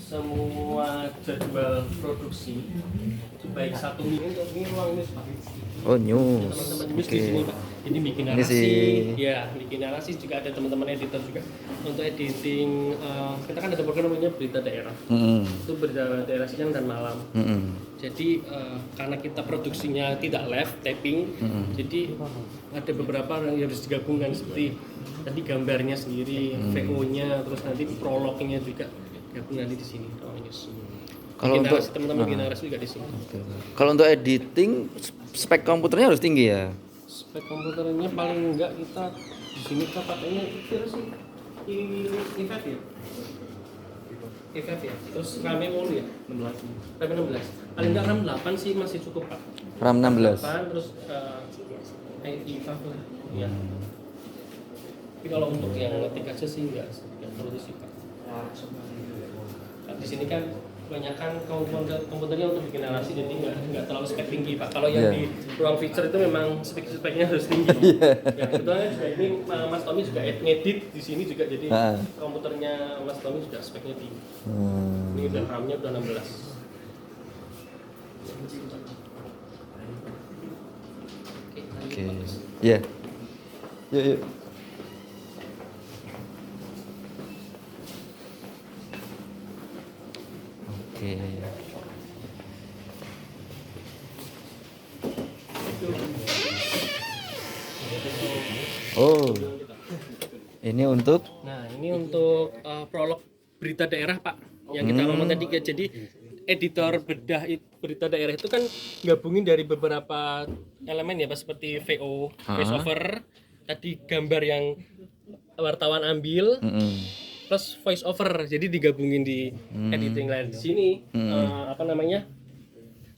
semua jadwal produksi itu baik satu minggu untuk ini ruang news Pak. Oh, news. Teman-teman news di Oke. sini Pak. Jadi bikin Ini narasi, sih. ya bikin narasi juga ada teman-teman editor juga untuk editing. Kita kan ada program namanya berita daerah. Itu berita daerah siang dan malam. Jadi karena kita produksinya tidak live taping, jadi ada beberapa yang harus digabungkan seperti tadi gambarnya sendiri, VO-nya, terus nanti prolognya juga gabung nanti di sini. Kalau bikin untuk narasi, teman-teman bikin narasi juga di sini. Kalau untuk editing spek komputernya harus tinggi ya. Spek komputernya paling enggak kita di sini kita pakainya kira sih i5 ya. i5 ya. Terus RAM-nya mulu ya? 16. RAM 16. Paling enggak RAM 8 sih masih cukup, Pak. RAM 16. 8 terus i5 lah. Ya. Tapi kalau untuk yang ngetik aja sih enggak perlu sih, Pak. Nah, di sini kan kebanyakan komputernya untuk bikin narasi jadi nggak terlalu spek tinggi Pak. Kalau yang di ruang feature itu memang speknya harus tinggi. Ya kebetulan juga ini Mas Tommy juga ngedit di sini juga jadi komputernya Mas Tommy juga speknya tinggi. Ini udah RAM-nya udah 16. Oke. Iya. Yuk. Oke. Oh. Ini untuk Nah, ini untuk prolog berita daerah, Pak. Yang kita ngomong tadi jadi editor berita daerah itu kan gabungin dari beberapa elemen ya, Pak, seperti VO, voice over, tadi gambar yang wartawan ambil, plus voice over. Jadi digabungin di editing lain di sini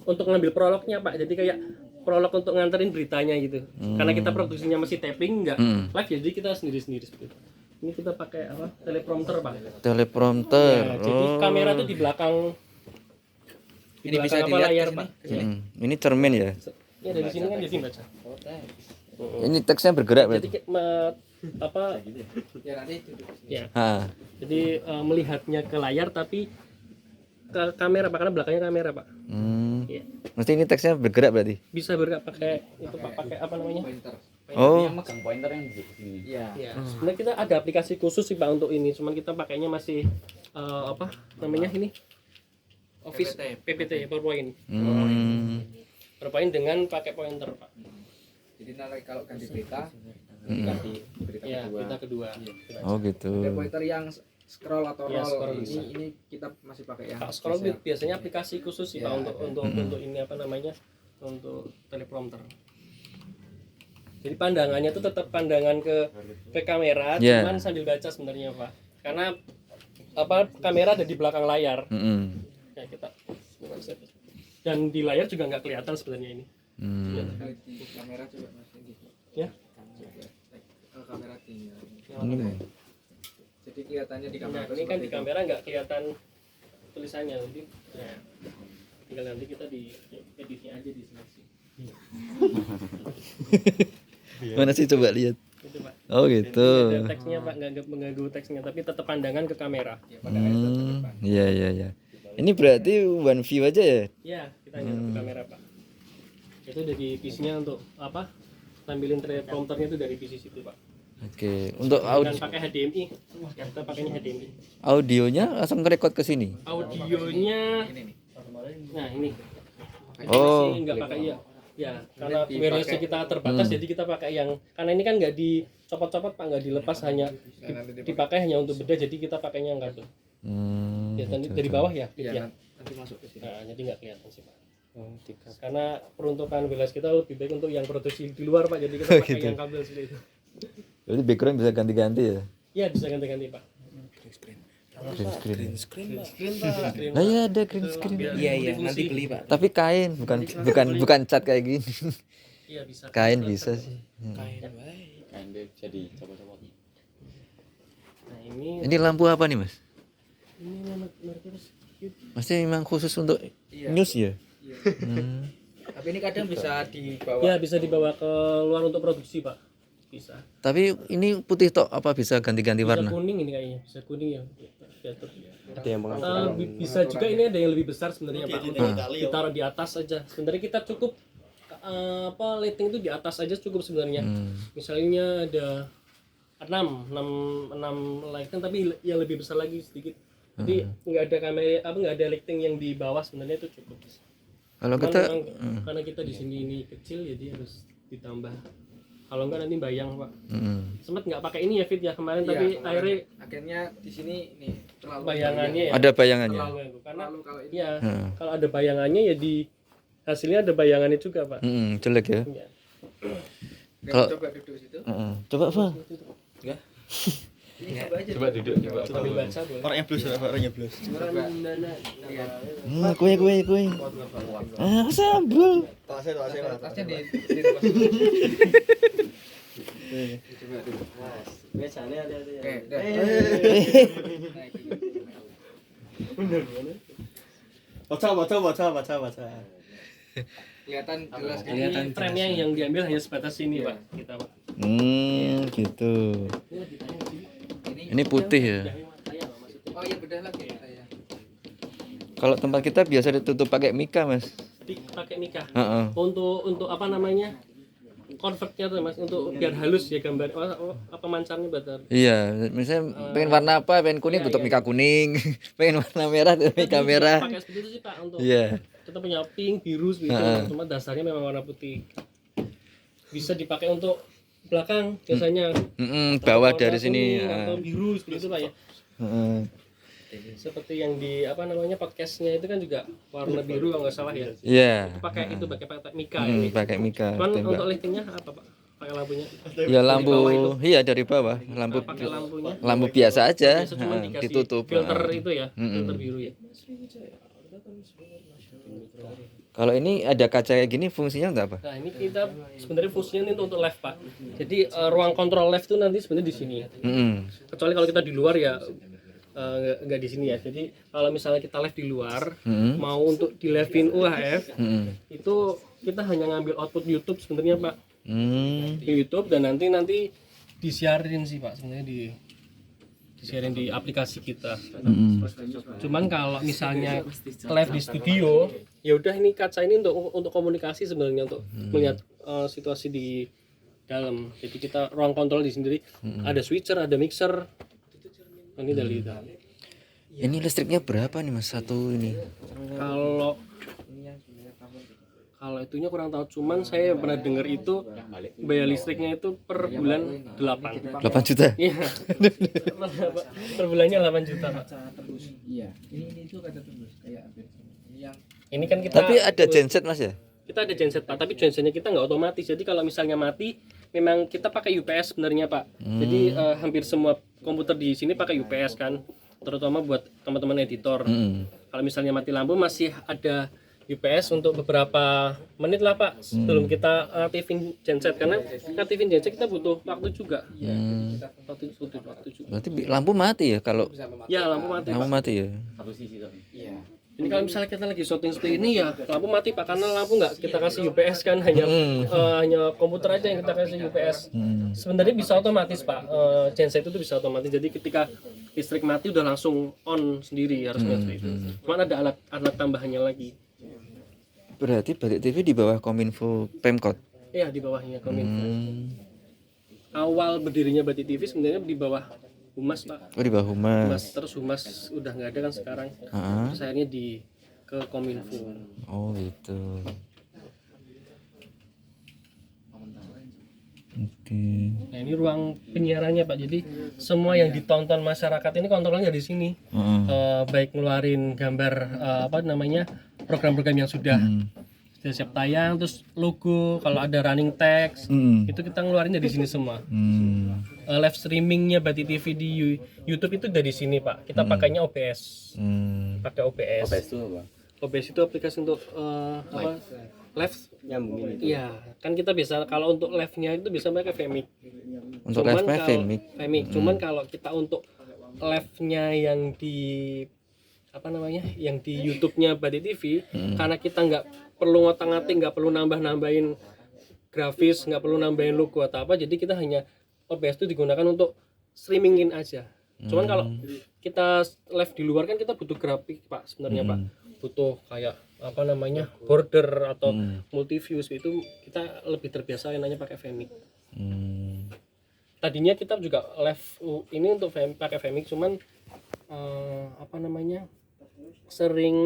untuk ngambil prolognya, Pak. Jadi kayak prolog untuk nganterin beritanya gitu. Karena kita produksinya masih taping nggak live, jadi kita sendiri-sendiri seperti itu. Ini kita pakai apa? Teleprompter, Pak. teleprompter. Ya, jadi kamera tuh di belakang. Ini bisa dilihat layar, kesini. Pak. Ini cermin ya. Ya dari sini kan jadi baca. Ini teksnya bergerak Jadi berarti. Ya nanti itu. Ya. Ah. Jadi melihatnya ke layar tapi ke kamera, Pak, karena belakangnya kamera, Pak. Iya. Mesti ini teksnya bergerak berarti. Bisa bergerak pakai itu, Pak, pakai apa namanya? Pointer. Oh. Yang megang pointer yang di sini. Iya. Ya, sebenarnya kita ada aplikasi khusus sih, Pak, untuk ini. Cuman kita pakainya masih apa namanya ini? Office PPT, PowerPoint. PowerPoint dengan pakai pointer, Pak. Jadi nanti kalau ganti berita, ganti berita Ya, kedua. kita kedua. Oh gitu. Ada pointer yang scroll atau Ya, roll. scroll bisa. Ini kita masih pakai yang Pak, scroll biasanya aplikasi khusus sih, Pak, Ya, untuk ini apa namanya? Untuk teleprompter. Jadi pandangannya tuh tetap pandangan ke kamera, cuman sambil baca sebenarnya, Pak. Karena apa kamera ada di belakang layar. Ya kita dan di layar juga nggak kelihatan sebenarnya ini. Di kamera juga masih gitu. Ya. Kamera tinggi. Ini Jadi kelihatannya di kamera. Nah, ini kan di kamera nggak kelihatan tulisannya, jadi ya, tinggal nanti kita di editnya aja di sini sih. mana sih coba lihat. Itu, Pak. Oh gitu. Jadi ada teksnya, Pak, nggak mengganggu teksnya, tapi tetap pandangan ke kamera. Iya iya iya. Ini berarti one view aja ya? Ya, kita hanya ke kamera, Pak. Itu dari PC-nya untuk apa? Tampilin teleprompternya itu dari PC situ, Pak. Oke. Untuk Dan pakai HDMI. Ya, kita pakainya HDMI. audionya langsung ngerekord ke sini. Audionya nah ini. Oh. Sih nggak pakai ya. Ya, karena variasi kita terbatas, jadi kita pakai yang karena ini kan nggak dicopot-copot, Pak, nggak dilepas, hanya dipakai hanya untuk bedah, jadi kita pakainya yang kabel. Ya, dari bawah ya, Iya, nanti masuk ke sini. Nah, jadi nggak kelihatan sih, Pak. Karena peruntukan wilayah kita lebih baik untuk yang produksi di luar, Pak, jadi kita pakai yang kabel seperti itu. Jadi background bisa ganti-ganti ya? Ya, bisa ganti-ganti, Pak. Green screen. Screen, Pak. Nah ya ada green screen. Iya, nanti beli, Pak. Tapi kain bukan cat kayak gini. Iya, bisa. Kain bisa sih. Kain dia jadi copot-copot. Nah, ini Ini lampu apa nih mas? markers. Maksudnya memang khusus untuk news ya? Tapi ini kadang bisa dibawa. Ya, bisa dibawa ke luar untuk produksi, Pak. Bisa. Tapi ini putih tok apa bisa ganti-ganti Bisa warna? kuning ini kayaknya, bisa kuning ya. diatur. Ada yang pengaturan. Bisa juga ini ada yang lebih besar sebenarnya Pak, untuk ditaruh di atas aja. Sebenarnya kita cukup lighting itu di atas aja cukup sebenarnya. Misalnya ada 6 lighting tapi yang lebih besar lagi sedikit. Jadi nggak ada kamera nggak ada lighting yang di bawah, sebenarnya itu cukup. Kalau Cuman kita memang karena kita di sini ini kecil jadi harus ditambah. Kalau enggak nanti bayang Pak. Sempat nggak pakai ini ya Fit ya kemarin, Iya, tapi kemarin akhirnya akhirnya di sini nih terlalu bayangannya ya. ada bayangannya. Karena kalau ini ya kalau ada bayangannya ya di hasilnya ada bayangannya juga Pak. Jelek ya. Ya. Kalau- coba duduk situ. Coba Pak. Ini coba aja. Coba duduk, coba. Sambil baca boleh. Orangnya blues, orangnya blues. Lihat. Kue. Sabrul. Tasnya di coba dulu. Biasanya ada ya. Oke, udah. Baca. Kelihatan jelas kan? Ini frame-nya yang diambil hanya sebatas ini Pak. Kita Pak. Gitu. Ini lagi tayang di sini. Ini putih ya. Tayang maksudnya. Oh iya bedah lagi saya. Kalau tempat kita biasa ditutup pakai mika, Mas. Pakai nikah. Heeh. Untuk apa namanya? Convertnya tuh Mas, untuk biar halus ya gambar pemancarnya betul. Iya, misalnya pengen warna apa, pengen kuning tutup mika kuning, pengen warna merah tutup mika merah. Pakai seperti itu sih Pak untuk. Iya. Kita punya pink, biru gitu, cuma dasarnya memang warna putih. Bisa dipakai untuk belakang biasanya. Bawah Warna dari sini. kuning atau biru seperti itu Pak ya. Heeh. Seperti yang di apa namanya podcastnya itu kan juga warna biru kalau nggak salah ya. Iya. Pakai mika ini. Pakai mika. Cuman tembak. untuk lightingnya apa Pak? Pakai lampunya? Ya lampu, iya dari bawah, lampu Pakai lampunya. lampu biasa aja, Biasa cuma dikasih ditutup. filter itu ya, filter biru ya. Kalau ini ada kaca kayak gini fungsinya untuk apa? Nah ini kita sebenarnya fungsinya ini untuk live Pak. Jadi ruang kontrol live itu nanti sebenarnya di sini. Kecuali kalau kita di luar ya nggak di sini ya. Jadi kalau misalnya kita live di luar, mau untuk di live-in UHF, itu kita hanya ngambil output YouTube sebenarnya Pak. Di YouTube dan nanti disiarin sih Pak sebenarnya disiarin di aplikasi kita. Cuman kalau misalnya live di studio, ya udah ini kaca ini untuk komunikasi sebenarnya, untuk melihat situasi di dalam. Jadi kita ruang kontrol di sendiri, ada switcher, ada mixer. Ini dari itu. Ini listriknya berapa nih Mas satu ini? Kalau itunya kurang tahu, cuman saya pernah dengar itu bayar listriknya itu per bulan 8. 8 juta. Iya. Per bulannya 8 juta, Pak. Iya. Ini itu kata tembus kayak ini yang Ini kan kita Tapi ada genset Mas ya? Kita ada genset Pak, tapi gensetnya kita nggak otomatis. Jadi kalau misalnya mati, memang kita pakai UPS sebenarnya Pak. Jadi hampir semua komputer di sini pakai UPS kan, terutama buat teman-teman editor. Kalau misalnya mati lampu masih ada UPS untuk beberapa menit lah Pak sebelum kita aktifin genset, karena aktifin genset kita butuh waktu juga. Waktu juga. Berarti lampu mati ya kalau Ya lampu mati. lampu mati ya? Satu sisi tapi. iya. Ini kalau misalnya kita lagi syuting seperti ini ya lampu mati Pak, karena lampu nggak kita kasih UPS kan, hanya komputer aja yang kita kasih UPS. Sebenarnya bisa otomatis Pak, genset itu bisa otomatis. Jadi ketika listrik mati udah langsung on sendiri harusnya seperti itu. Cuman ada alat tambahannya lagi. Berarti Batik TV di bawah Kominfo Pemkot. Iya di bawahnya Kominfo. Awal berdirinya Batik TV sebenarnya di bawah Humas Pak. Oh di bawah Humas. Terus Humas udah nggak ada kan sekarang. Terus akhirnya ke Kominfo. Oh gitu. Oke. Nah ini ruang penyiarannya Pak. Jadi semua yang ditonton masyarakat ini kontrolnya di sini. Baik ngeluarin gambar program-program yang sudah siap tayang, terus logo, kalau ada running text, itu kita ngeluarin dari sini semua. Live streamingnya Batik TV di YouTube itu dari sini Pak. Kita pakainya OBS. Pakai OBS. OBS itu apa? OBS itu aplikasi untuk live nyambungin itu. Iya, kan kita bisa kalau untuk live-nya itu bisa pakai Vmic. Untuk live-nya Vmic. Cuman kalau kita untuk live-nya yang di yang di YouTube-nya Batik TV, karena kita nggak perlu ngotak-ngatik, nggak perlu nambah-nambahin grafis, nggak perlu nambahin logo atau apa, jadi kita hanya OBS itu digunakan untuk streamingin aja. Cuman kalau kita live di luar kan kita butuh grafik Pak sebenarnya Pak. Butuh kayak apa namanya border atau multi views itu kita lebih terbiasa yang namanya pakai Vmix. Tadinya kita juga live ini untuk pakai Vmix cuman apa namanya sering